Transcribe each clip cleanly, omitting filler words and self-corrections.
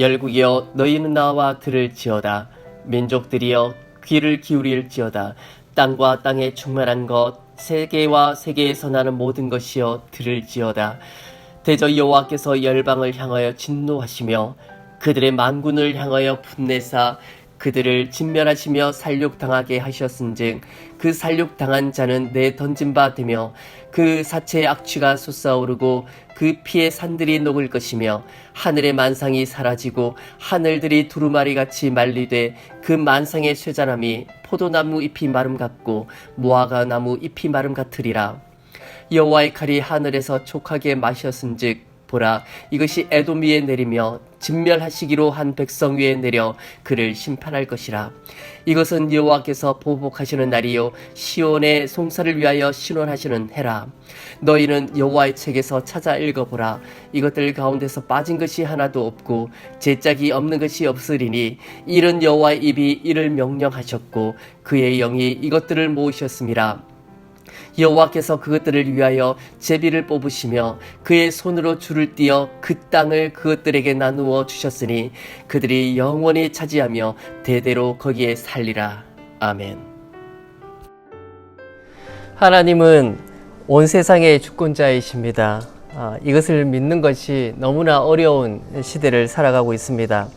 열국이여 너희는 나와 들을지어다. 민족들이여 귀를 기울일지어다. 땅과 땅에 충만한 것, 세계와 세계에서 나는 모든 것이여 들을지어다. 대저 여호와께서 열방을 향하여 진노하시며 그들의 만군을 향하여 분내사 그들을 진멸하시며 살육당하게 하셨은즉 그 살육당한 자는 내 던진 바 되며 그 사체의 악취가 솟아오르고 그 피의 산들이 녹을 것이며 하늘의 만상이 사라지고 하늘들이 두루마리같이 말리되 그 만상의 쇠자람이 포도나무 잎이 마름 같고 무화과 나무 잎이 마름 같으리라. 여호와의 칼이 하늘에서 촉하게 마셨은즉 보라, 이것이 에돔 위에 내리며 진멸하시기로 한 백성 위에 내려 그를 심판할 것이라. 이것은 여호와께서 보복하시는 날이요 시온의 송사를 위하여 신원하시는 해라. 너희는 여호와의 책에서 찾아 읽어보라. 이것들 가운데서 빠진 것이 하나도 없고 제짝이 없는 것이 없으리니 이는 여호와의 입이 이를 명령하셨고 그의 영이 이것들을 모으셨음이라. 여호와께서 그것들을 위하여 제비를 뽑으시며 그의 손으로 줄을 띄어 그 땅을 그것들에게 나누어 주셨으니 그들이 영원히 차지하며 대대로 거기에 살리라. 아멘. 하나님은 온 세상의 주권자이십니다. 이것을 믿는 것이 너무나 어려운 시대를 살아가고 있습니다.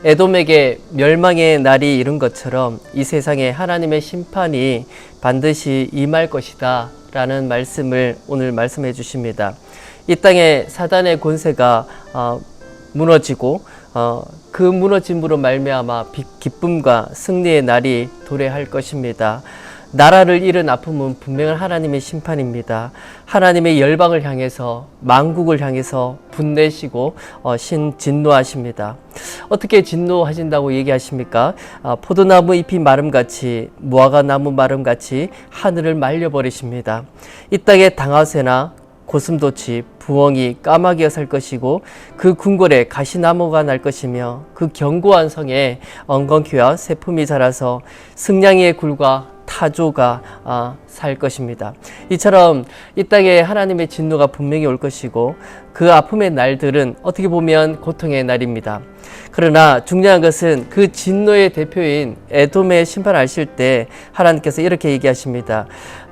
에돔에게 멸망의 날이 이른 것처럼 이 세상에 하나님의 심판이 반드시 임할 것이다 라는 말씀을 오늘 말씀해 주십니다. 이 땅에 사단의 권세가 무너지고 그 무너짐으로 말미암아 기쁨과 승리의 날이 도래할 것입니다. 나라를 잃은 아픔은 분명한 하나님의 심판입니다. 하나님의 열방을 향해서 만국을 향해서 분내시고 진노하십니다. 어떻게 진노하신다고 얘기하십니까? 포도나무 잎이 마름같이 무화과 나무 마름같이 하늘을 말려버리십니다. 이 땅에 당아새나 고슴도치, 부엉이, 까마귀가 살 것이고 그 궁궐에 가시나무가 날 것이며 그 견고한 성에 엉겅퀴와 새품이 자라서 승냥이의 굴과 타조가 살 것입니다. 이처럼 이 땅에 하나님의 진노가 분명히 올 것이고 그 아픔의 날들은 어떻게 보면 고통의 날입니다. 그러나 중요한 것은 그 진노의 대표인 에돔의 심판을 하실 때 하나님께서 이렇게 얘기하십니다.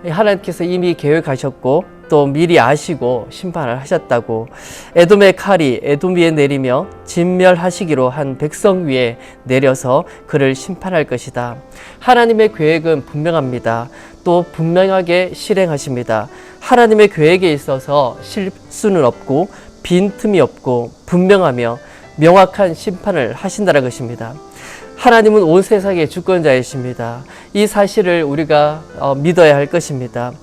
하나님께서 이미 계획하셨고 또 미리 아시고 심판을 하셨다고. 에돔의 칼이 에돔 위에 내리며 진멸하시기로 한 백성 위에 내려서 그를 심판할 것이다. 하나님의 계획은 분명합니다. 또 분명하게 실행하십니다. 하나님의 계획에 있어서 실수는 없고 빈틈이 없고 분명하며 명확한 심판을 하신다는 것입니다. 하나님은 온 세상의 주권자이십니다. 이 사실을 우리가 믿어야 할 것입니다.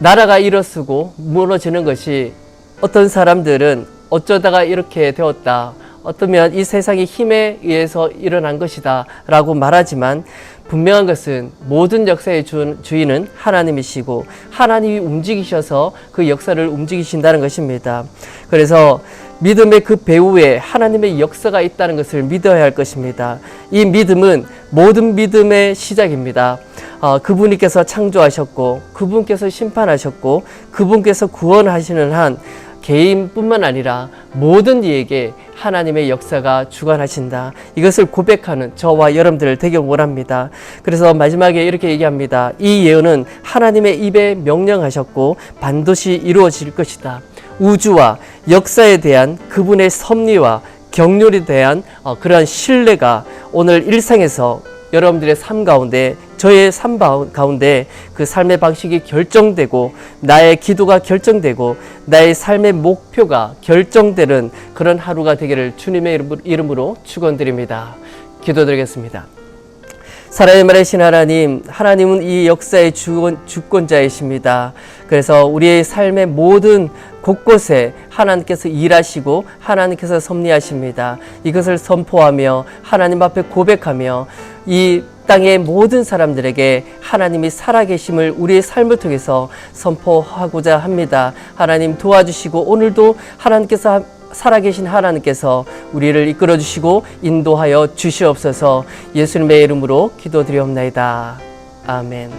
나라가 일어서고 무너지는 것이 어떤 사람들은 어쩌다가 이렇게 되었다, 어떠면 이 세상의 힘에 의해서 일어난 것이다 라고 말하지만 분명한 것은 모든 역사의 주인은 하나님이시고 하나님이 움직이셔서 그 역사를 움직이신다는 것입니다. 그래서 믿음의 그 배후에 하나님의 역사가 있다는 것을 믿어야 할 것입니다. 이 믿음은 모든 믿음의 시작입니다. 그분께서 창조하셨고 그분께서 심판하셨고 그분께서 구원하시는 한 개인뿐만 아니라 모든 이에게 하나님의 역사가 주관하신다. 이것을 고백하는 저와 여러분들 되길 원합니다. 그래서 마지막에 이렇게 얘기합니다. 이 예언은 하나님의 입에 명령하셨고 반드시 이루어질 것이다. 우주와 역사에 대한 그분의 섭리와 경륜에 대한 그러한 신뢰가 오늘 일상에서 여러분들의 삶 가운데, 저의 삶 가운데 그 삶의 방식이 결정되고 나의 기도가 결정되고 나의 삶의 목표가 결정되는 그런 하루가 되기를 주님의 이름으로 축원드립니다. 기도드리겠습니다. 살아있는 말이신 하나님, 하나님은 이 역사의 주권자이십니다. 그래서 우리의 삶의 모든 곳곳에 하나님께서 일하시고 하나님께서 섭리하십니다. 이것을 선포하며 하나님 앞에 고백하며 이 땅의 모든 사람들에게 하나님이 살아계심을 우리의 삶을 통해서 선포하고자 합니다. 하나님 도와주시고 오늘도 하나님께서 살아계신 하나님께서 우리를 이끌어주시고 인도하여 주시옵소서. 예수님의 이름으로 기도드리옵나이다. 아멘.